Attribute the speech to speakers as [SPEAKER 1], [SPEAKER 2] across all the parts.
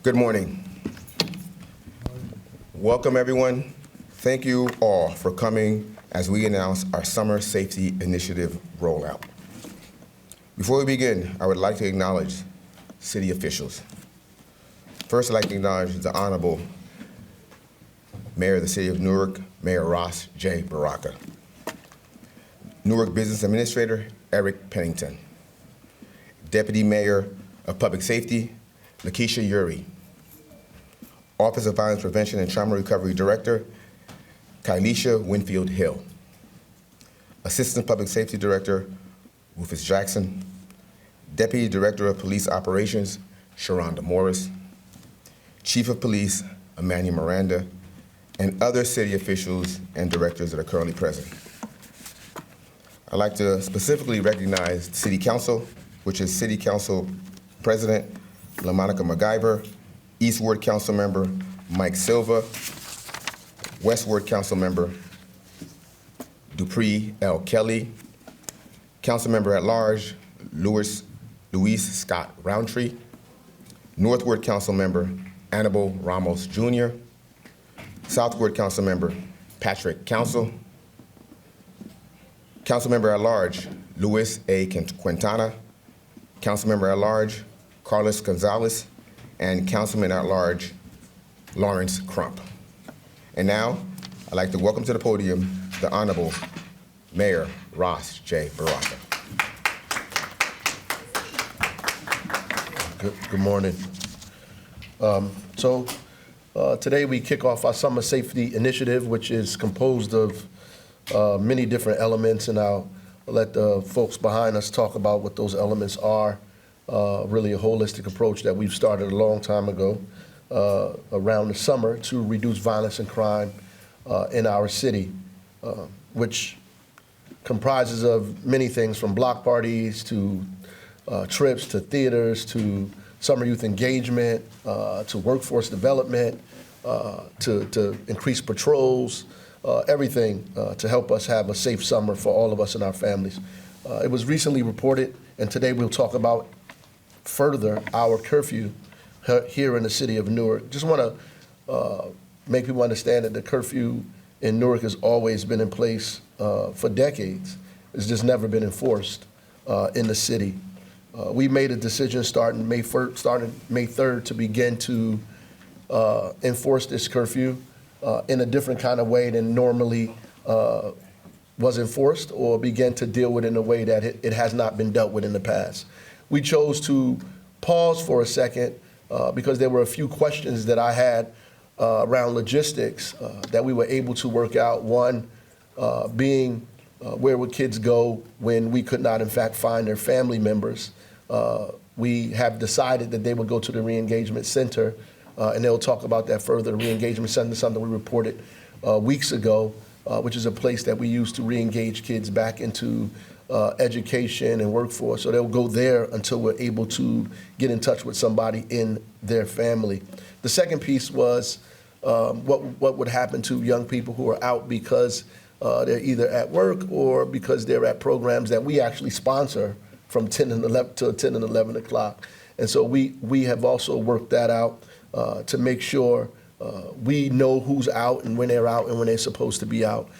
[SPEAKER 1] Good morning. Welcome, everyone. Thank you all for coming as we announce our Summer Safety Initiative rollout. Before we begin, I would like to acknowledge city officials. First, I'd like to acknowledge the Honorable Mayor of the City of Newark, Mayor Ross J. Baraka. Newark Business Administrator, Eric Pennington. Deputy Mayor of Public Safety, Lakeisha Uri. Office of Violence Prevention and Trauma Recovery Director, Kylisha Winfield Hill. Assistant Public Safety Director, Rufus Jackson. Deputy Director of Police Operations, Sharonda Morris. Chief of Police, Emmanuel Miranda, and other city officials and directors that are currently present. I'd like to specifically recognize City Council, which is City Council President LaMonica MacGyver, East Ward Council Member Mike Silva, West Ward Council Member Dupree L. Kelly, Council Member at Large Louis Scott Roundtree, North Ward Council Member Annabelle Ramos Jr., South Ward Council Member Patrick Council, Council Member at Large Luis A. Quintana, Council Member at Large Carlos Gonzalez, and Councilman at Large Lawrence Crump. And now, I'd like to welcome to the podium the Honorable Mayor Ross J. Baraka.
[SPEAKER 2] Good morning. Today we kick off our Summer Safety Initiative, which is composed of many different elements, and I'll let the folks behind us talk about what those elements are. Really a holistic approach that we've started a long time ago around the summer to reduce violence and crime in our city, which comprises of many things from block parties to trips to theaters to summer youth engagement to workforce development to increase patrols, everything to help us have a safe summer for all of us and our families. It was recently reported, and today we'll talk about further our curfew here in the city of Newark. Just want to make people understand that the curfew in Newark has always been in place for decades. It's just never been enforced in the city. We made a decision starting May 3rd to begin to enforce this curfew in a different kind of way than normally was enforced, or begin to deal with it in a way that it has not been dealt with in the past. We chose to pause for a second because there were a few questions that I had around logistics that we were able to work out. One being where would kids go when we could not, in fact, find their family members. We have decided that they would go to the Re-Engagement Center, and they'll talk about that further. The Re-Engagement Center is something we reported weeks ago, which is a place that we use to re-engage kids back into education and workforce. So they'll go there until we're able to get in touch with somebody in their family. The second piece was what would happen to young people who are out because they're either at work or because they're at programs that we actually sponsor from 10 and 11 to 10 and 11 o'clock. And so we have also worked that out to make sure we know who's out and when they're out and when they're supposed to be out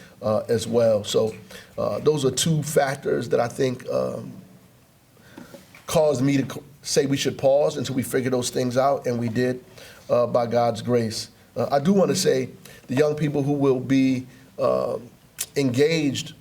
[SPEAKER 2] as well. So those are two factors that I think caused me to say we should pause until we figure those things out, and we did by God's grace. I do want to say the young people who will be engaged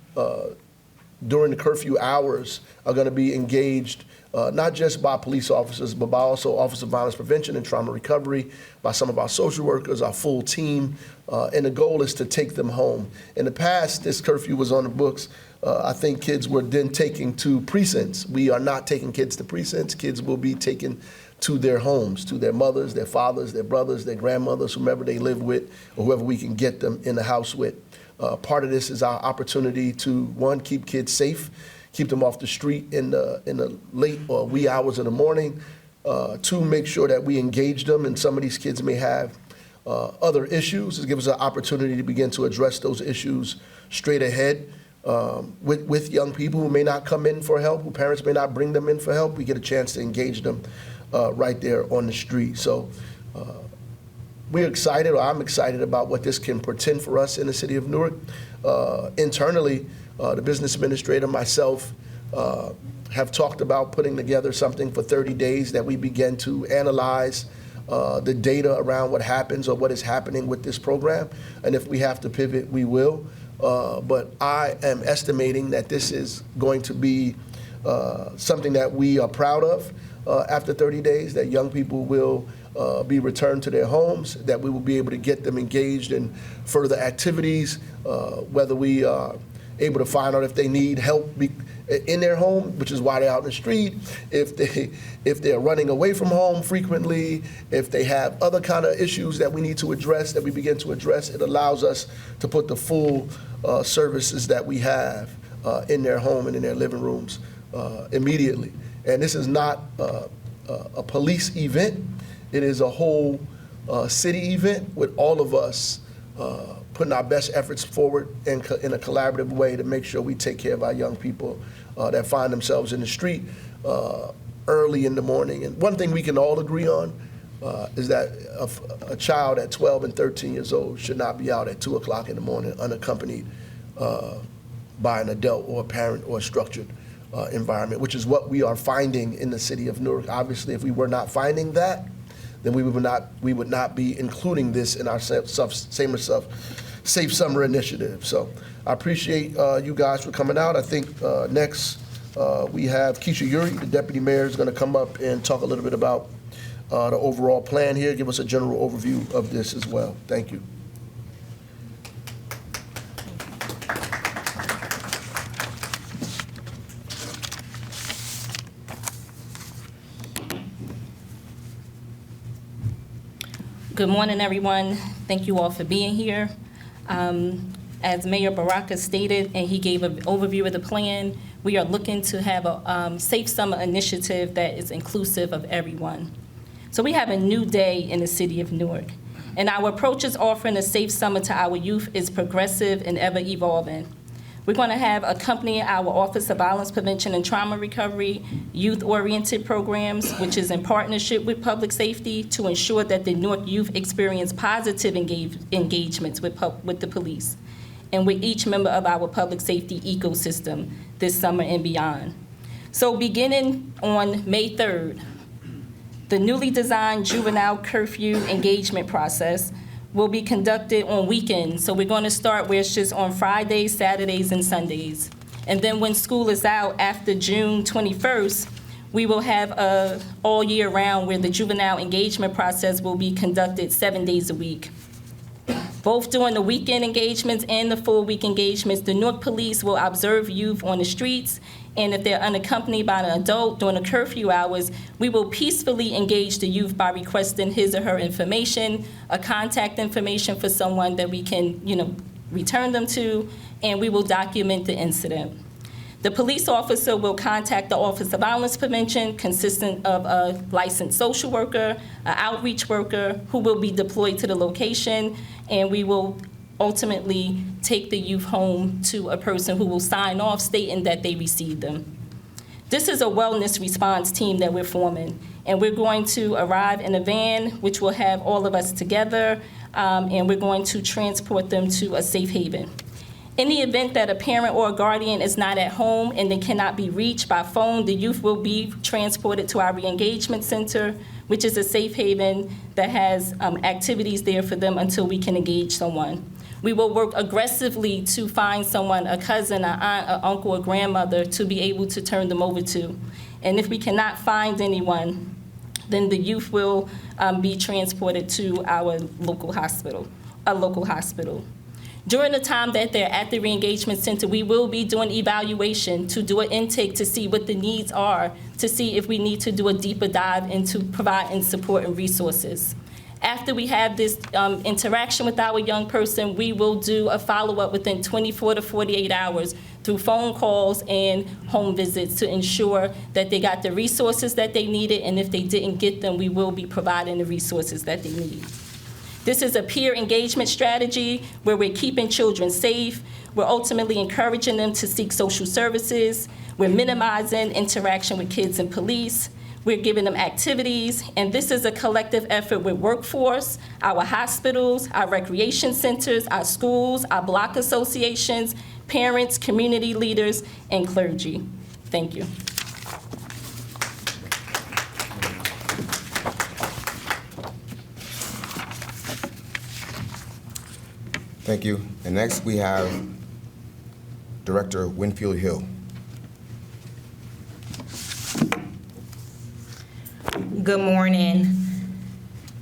[SPEAKER 2] during the curfew hours are going to be engaged not just by police officers, but by also Office of Violence Prevention and Trauma Recovery, by some of our social workers, our full team, and the goal is to take them home. In the past, this curfew was on the books. I think kids were then taken to precincts. We are not taking kids to precincts. Kids will be taken to their homes, to their mothers, their fathers, their brothers, their grandmothers, whomever they live with, or whoever we can get them in the house with. Part of this is our opportunity to, one, keep kids safe, keep them off the street in the late or wee hours of the morning. Two, make sure that we engage them, and some of these kids may have other issues. It gives us an opportunity to begin to address those issues straight ahead with young people who may not come in for help, who parents may not bring them in for help. We get a chance to engage them right there on the street. So we're excited, or I'm excited about what this can portend for us in the city of Newark. Internally, the business administrator, myself, have talked about putting together something for 30 days that we begin to analyze the data around what happens or what is happening with this program. And if we have to pivot, we will. But I am estimating that this is going to be something that we are proud of after 30 days, that young people will be returned to their homes, that we will be able to get them engaged in further activities, whether we are able to find out if they need help in their home, which is why they're out in the street, if they're running away from home frequently, if they have other kind of issues that we need to address, that we begin to address. It allows us to put the full services that we have in their home and in their living rooms immediately. And this is not a police event. It is a whole city event with all of us putting our best efforts forward in a collaborative way to make sure we take care of our young people that find themselves in the street early in the morning. And one thing we can all agree on is that a child at 12 and 13 years old should not be out at 2 o'clock in the morning unaccompanied by an adult or a parent or a structured environment, which is what we are finding in the city of Newark. Obviously, if we were not finding that, then we would not be including this in our Safe Summer initiative. So I appreciate you guys for coming out. I think next we have Keisha Yuri, the deputy mayor, is going to come up and talk a little bit about the overall plan here, give us a general overview of this as well. Thank you.
[SPEAKER 3] Good morning, everyone. Thank you all for being here. As Mayor Baraka stated, and he gave an overview of the plan, we are looking to have a Safe Summer initiative that is inclusive of everyone. So we have a new day in the city of Newark, and our approach is offering a safe summer to our youth is progressive and ever evolving. We're going to have accompanying our Office of Violence Prevention and Trauma Recovery youth-oriented programs, which is in partnership with public safety to ensure that the Newark youth experience positive engagements with the police and with each member of our public safety ecosystem this summer and beyond. So beginning on May 3rd, the newly designed juvenile curfew engagement process will be conducted on weekends. So we're going to start where it's just on Fridays, Saturdays, and Sundays. And then when school is out after June 21st, we will have all year round where the juvenile engagement process will be conducted 7 days a week. Both during the weekend engagements and the full week engagements, the Newark Police will observe youth on the streets, and if they're unaccompanied by an adult during the curfew hours, we will peacefully engage the youth by requesting his or her information, a contact information for someone that we can, return them to, and we will document the incident. The police officer will contact the Office of Violence Prevention, consisting of a licensed social worker, an outreach worker, who will be deployed to the location, and we will ultimately take the youth home to a person who will sign off stating that they received them. This is a wellness response team that we're forming, and we're going to arrive in a van, which will have all of us together, and we're going to transport them to a safe haven. In the event that a parent or a guardian is not at home and they cannot be reached by phone, the youth will be transported to our re-engagement center, which is a safe haven that has activities there for them until we can engage someone. We will work aggressively to find someone, a cousin, an aunt, an uncle, a grandmother, to be able to turn them over to. And if we cannot find anyone, then the youth will be transported to our local hospital, a local hospital. During the time that they're at the re-engagement center, we will be doing evaluation to do an intake to see what the needs are, to see if we need to do a deeper dive into providing support and resources. After we have this interaction with our young person, we will do a follow-up within 24 to 48 hours through phone calls and home visits to ensure that they got the resources that they needed, and if they didn't get them, we will be providing the resources that they need. This is a peer engagement strategy where we're keeping children safe. We're ultimately encouraging them to seek social services. We're minimizing interaction with kids and police. We're giving them activities, and this is a collective effort with workforce, our hospitals, our recreation centers, our schools, our block associations, parents, community leaders, and clergy. Thank you.
[SPEAKER 1] Thank you. And next we have Director Winfield Hill.
[SPEAKER 4] Good morning.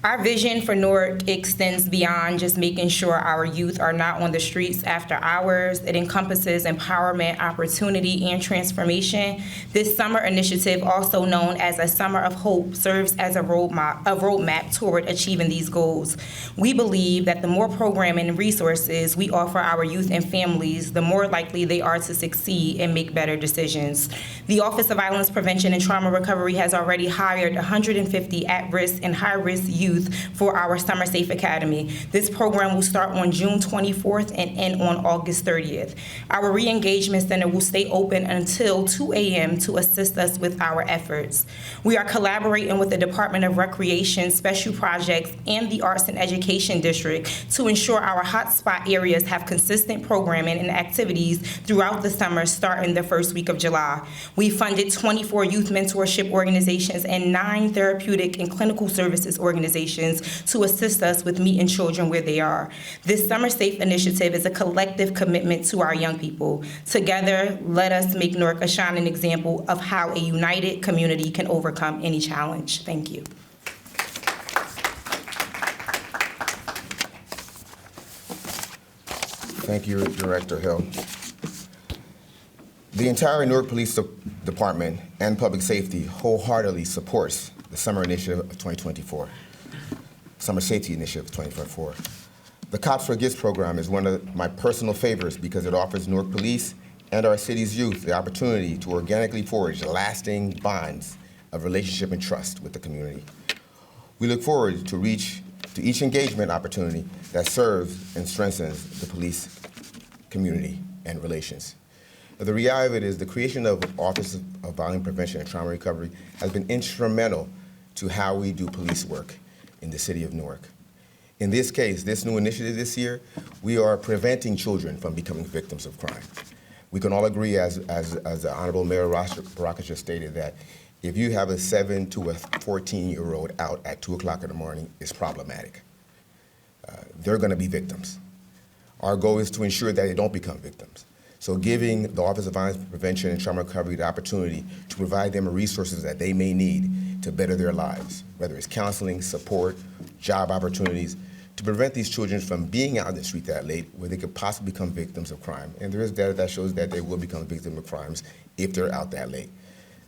[SPEAKER 4] Our vision for Newark extends beyond just making sure our youth are not on the streets after hours. It encompasses empowerment, opportunity, and transformation. This summer initiative, also known as a Summer of Hope, serves as a roadmap toward achieving these goals. We believe that the more programming and resources we offer our youth and families, the more likely they are to succeed and make better decisions. The Office of Violence Prevention and Trauma Recovery has already hired 150 at-risk and high-risk youth for our Summer Safe Academy. This program will start on June 24th and end on August 30th. Our re-engagement center will stay open until 2 a.m. to assist us with our efforts. We are collaborating with the Department of Recreation, Special Projects, and the Arts and Education District to ensure our hotspot areas have consistent programming and activities throughout the summer, starting the first week of July. We funded 24 youth mentorship organizations and 9 therapeutic and clinical services organizations to assist us with meeting children where they are. This Summer Safe initiative is a collective commitment to our young people. Together, let us make Newark a shining example of how a united community can overcome any challenge. Thank you.
[SPEAKER 1] Thank you, Director Hill. The entire Newark Police Department and Public Safety wholeheartedly supports the Summer Initiative of 2024, Summer Safety Initiative of 2024. The Cops for Gifts program is one of my personal favorites because it offers Newark Police and our city's youth the opportunity to organically forge lasting bonds of relationship and trust with the community. We look forward to each engagement opportunity that serves and strengthens the police community and relations. The reality of it is the creation of Office of Violence Prevention and Trauma Recovery has been instrumental to how we do police work in the city of Newark. In this case, this new initiative this year, we are preventing children from becoming victims of crime. We can all agree, as the Honorable Mayor Baraka just stated, that if you have a 7 to a 14-year-old out at 2 o'clock in the morning, it's problematic. They're gonna be victims. Our goal is to ensure that they don't become victims. So giving the Office of Violence Prevention and Trauma Recovery the opportunity to provide them resources that they may need to better their lives, whether it's counseling, support, job opportunities, to prevent these children from being out in the street that late where they could possibly become victims of crime. And there is data that shows that they will become victims of crimes if they're out that late.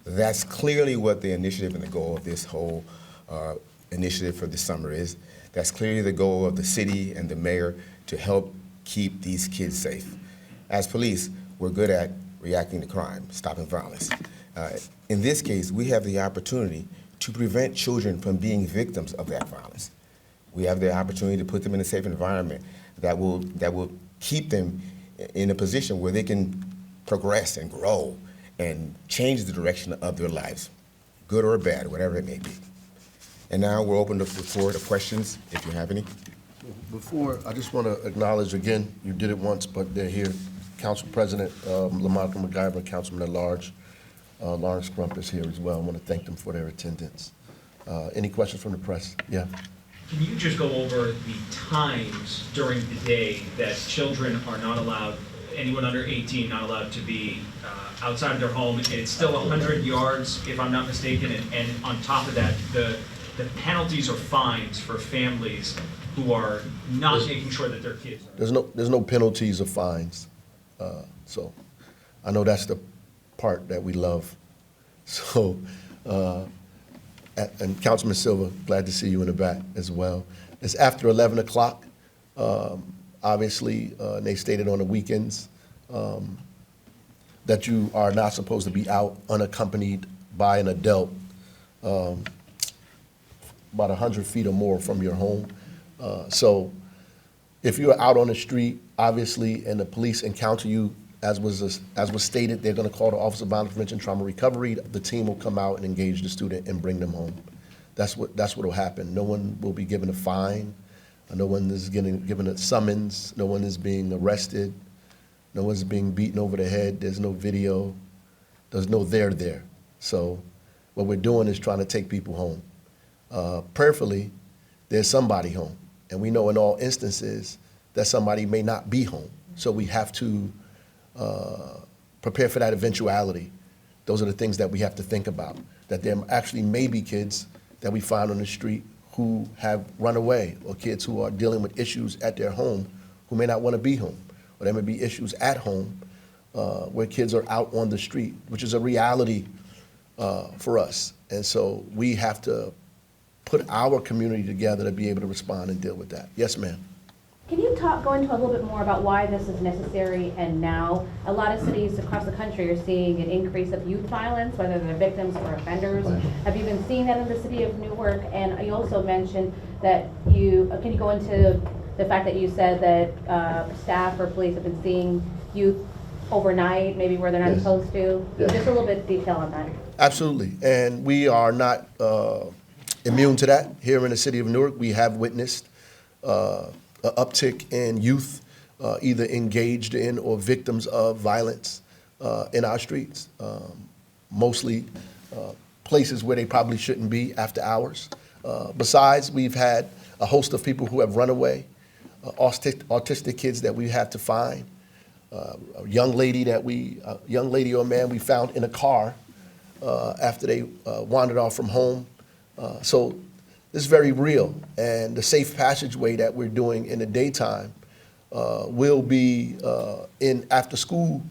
[SPEAKER 1] That's clearly what the initiative and the goal of this whole initiative for this summer is. That's clearly the goal of the city and the mayor to help keep these kids safe. As police, we're good at reacting to crime, stopping violence. In this case, we have the opportunity to prevent children from being victims of that violence. We have the opportunity to put them in a safe environment that will keep them in a position where they can progress and grow and change the direction of their lives, good or bad, whatever it may be. And now we're open to the floor to questions, if you have any.
[SPEAKER 2] Before, I just want to acknowledge again, you did it once, but they're here. Council President Lamonte McGyver, Councilman at Large, Lawrence Crump is here as well. I want to thank them for their attendance. Any questions from the press? Yeah.
[SPEAKER 5] Can you just go over the times during the day that children are not allowed, anyone under 18 not allowed to be outside of their home? And it's still 100 yards, if I'm not mistaken, and on top of that, the penalties or fines for families who are not making sure that their kids are.
[SPEAKER 2] There's no penalties or fines. So I know that's the part that we love. So, and Councilman Silva, glad to see you in the back as well. It's after 11 o'clock. Obviously, they stated on the weekends that you are not supposed to be out unaccompanied by an adult about 100 feet or more from your home. So if you're out on the street, obviously, and the police encounter you As was stated, they're going to call the Office of Violence Prevention Trauma Recovery. The team will come out and engage the student and bring them home. That's what will happen. No one will be given a fine. No one is given a summons. No one is being arrested. No one's being beaten over the head. There's no video. There's no they're there. So what we're doing is trying to take people home. Prayerfully, there's somebody home. And we know in all instances that somebody may not be home. So we have to prepare for that eventuality. Those are the things that we have to think about, that there actually may be kids that we find on the street who have run away, or kids who are dealing with issues at their home who may not want to be home. Or there may be issues at home where kids are out on the street, which is a reality for us. And so we have to put our community together to be able to respond and deal with that. Yes, ma'am.
[SPEAKER 6] Can you go into a little bit more about why this is necessary and now? A lot of cities across the country are seeing an increase of youth violence, whether they're victims or offenders. Have you been seeing that in the city of Newark? And you also mentioned that can you go into the fact that you said that staff or police have been seeing youth overnight, maybe where they're not supposed to?
[SPEAKER 2] Yes.
[SPEAKER 6] Just a little bit of detail on that.
[SPEAKER 2] Absolutely. And we are not immune to that. Here in the city of Newark, we have witnessed an uptick in youth either engaged in or victims of violence in our streets, mostly places where they probably shouldn't be after hours. Besides, we've had a host of people who have run away, autistic kids that we had to find, a young lady or man we found in a car after they wandered off from home. So this is very real, and the safe passageway that we're doing in the daytime will be after school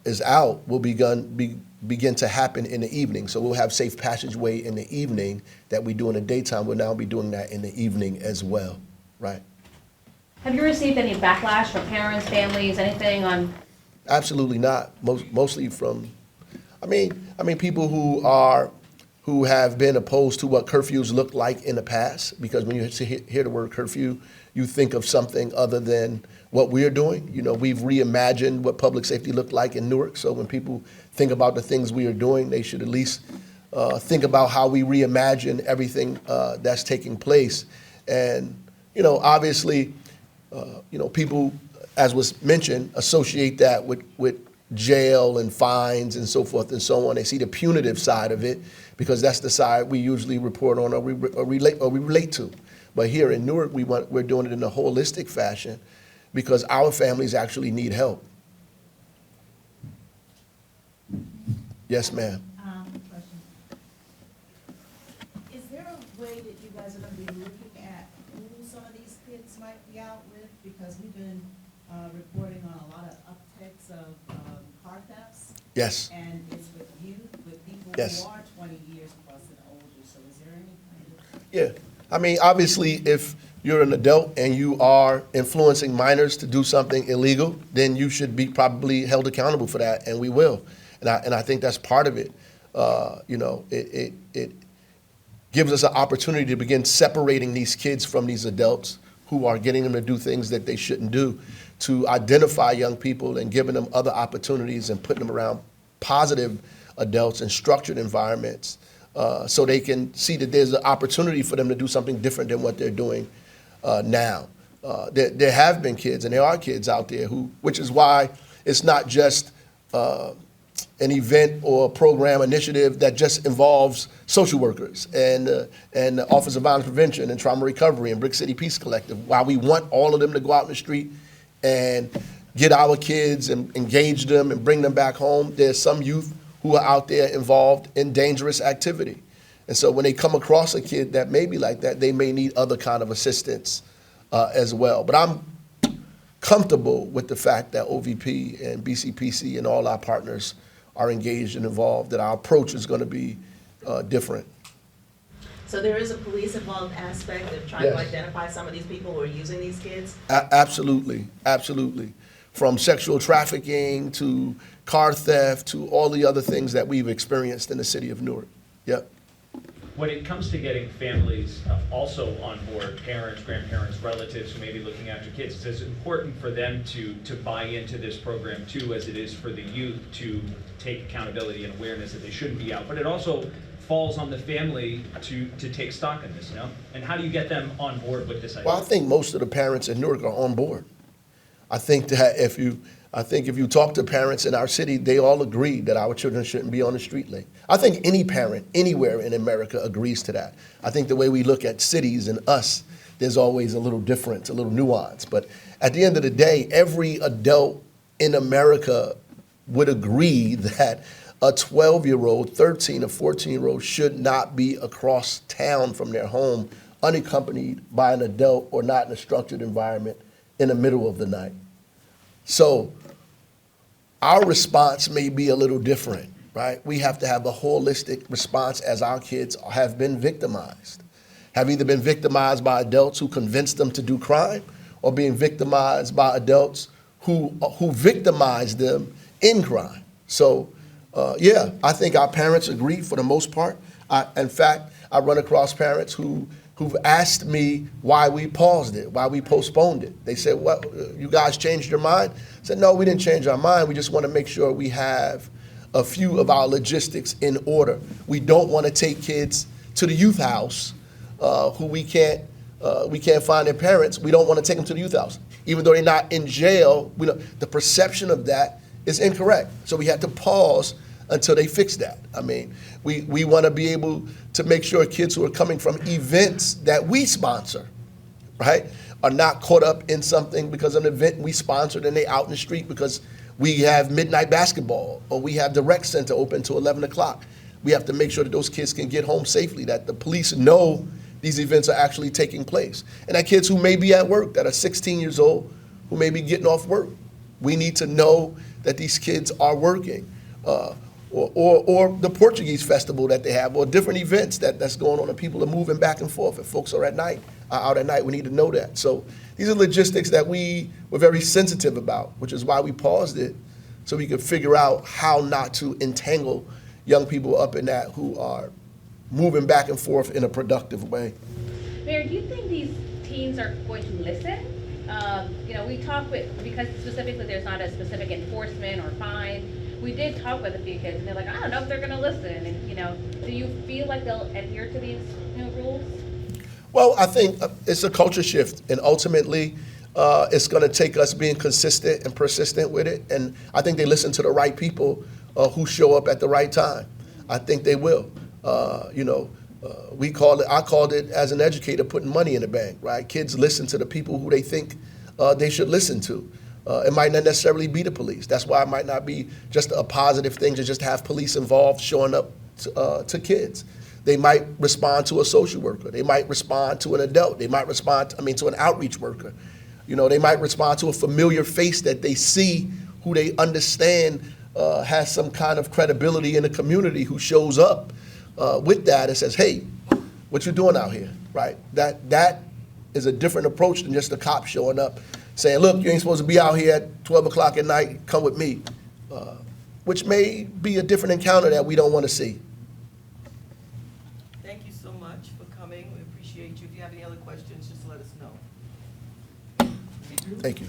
[SPEAKER 2] is out, will begin to happen in the evening. So we'll have safe passageway in the evening that we do in the daytime. We'll now be doing that in the evening as well, right?
[SPEAKER 6] Have you received any backlash from parents, families, anything on?
[SPEAKER 2] Absolutely not. Mostly from, I mean, people who have been opposed to what curfews looked like in the past, because when you hear the word curfew, you think of something other than what we're doing. You know, we've reimagined what public safety looked like in Newark, so when people think about the things we are doing, they should at least think about how we reimagine everything that's taking place. And, you know, obviously, people, as was mentioned, associate that with jail and fines and so forth and so on. They see the punitive side of it because that's the side we usually report on or we relate to. But here in Newark, we're doing it in a holistic fashion because our families actually need help. Yes, ma'am.
[SPEAKER 7] Question. Is there a way that you guys are going to be looking at who some of these kids might be out with? Because we've been reporting on a lot of upticks of car thefts.
[SPEAKER 2] Yes.
[SPEAKER 7] And it's with youth, with people
[SPEAKER 2] Yes.
[SPEAKER 7] who are 20 years plus and older. So is there any kind of?
[SPEAKER 2] Yeah. I mean, obviously, if you're an adult and you are influencing minors to do something illegal, then you should be probably held accountable for that, and we will. And I think that's part of it. It gives us an opportunity to begin separating these kids from these adults who are getting them to do things that they shouldn't do, to identify young people and giving them other opportunities and putting them around positive adults in structured environments so they can see that there's an opportunity for them to do something different than what they're doing now. There have been kids, and there are kids out there which is why it's not just an event or a program initiative that just involves social workers and the Office of Violence Prevention and Trauma Recovery and Brick City Peace Collective. While we want all of them to go out in the street and get our kids and engage them and bring them back home, there's some youth who are out there involved in dangerous activity. And so when they come across a kid that may be like that, they may need other kind of assistance as well. But I'm comfortable with the fact that OVP and BCPC and all our partners are engaged and involved, that our approach is going to be different.
[SPEAKER 8] So there is a police involved aspect of trying
[SPEAKER 2] Yes.
[SPEAKER 8] to identify some of these people who are using these kids?
[SPEAKER 2] Absolutely, absolutely. From sexual trafficking to car theft to all the other things that we've experienced in the city of Newark. Yep.
[SPEAKER 5] when it comes to getting families also on board, parents, grandparents, relatives who may be looking after kids, it's as important for them to buy into this program too as it is for the youth to take accountability and awareness that they shouldn't be out. But it also falls on the family to take stock in this, you know? And how do you get them on board with this idea?
[SPEAKER 2] Well, I think most of the parents in Newark are on board. I think that if you talk to parents in our city, they all agree that our children shouldn't be on the street lane. I think any parent anywhere in America agrees to that. I think the way we look at cities and us, there's always a little difference, a little nuance. But at the end of the day, every adult in America would agree that a 12-year-old, 13 or 14-year-old should not be across town from their home unaccompanied by an adult or not in a structured environment in the middle of the night. So our response may be a little different, right? We have to have a holistic response as our kids have been victimized, have either been victimized by adults who convinced them to do crime or being victimized by adults who victimize them in crime. So, yeah, I think our parents agree for the most part. In fact, I run across parents who've asked me why we paused it, why we postponed it. They said, "What, you guys changed your mind?" I said, "No, we didn't change our mind. We just want to make sure we have a few of our logistics in order. We don't want to take kids to the youth house who we can't find their parents. We don't want to take them to the youth house. Even though they're not in jail, the perception of that is incorrect. So we had to pause until they fix that. I mean, we want to be able to make sure kids who are coming from events that we sponsor, right, are not caught up in something because of an event we sponsored and they out in the street because we have midnight basketball or we have the rec center open till 11 o'clock. We have to make sure that those kids can get home safely, that the police know these events are actually taking place. And that kids who may be at work, that are 16 years old, who may be getting off work, we need to know that these kids are working. Or the Portuguese festival that they have, or different events that's going on, and people are moving back and forth, and folks are out at night. We need to know that. So these are logistics that we were very sensitive about, which is why we paused it, so we could figure out how not to entangle young people up in that who are moving back and forth in a productive way.
[SPEAKER 6] Mayor, do you think these teens are going to listen? We talk because specifically there's not a specific enforcement or fine. We did talk with a few kids, and they're like, I don't know if they're going to listen. And, do you feel like they'll adhere to these new rules?
[SPEAKER 2] Well, I think it's a culture shift, and ultimately it's going to take us being consistent and persistent with it. And I think they listen to the right people who show up at the right time. I think they will. I called it, as an educator, putting money in the bank, right? Kids listen to the people who they think they should listen to. It might not necessarily be the police. That's why it might not be just a positive thing to just have police involved showing up to kids. They might respond to a social worker. They might respond to an adult. They might respond to an outreach worker. They might respond to a familiar face that they see, who they understand has some kind of credibility in the community, who shows up with that and says, hey, what you doing out here, right? That is a different approach than just a cop showing up saying, look, you ain't supposed to be out here at 12 o'clock at night, come with me, which may be a different encounter that we don't want to see.
[SPEAKER 9] Thank you so much for coming. We appreciate you. If you have any other questions, just let us know.
[SPEAKER 2] Thank you.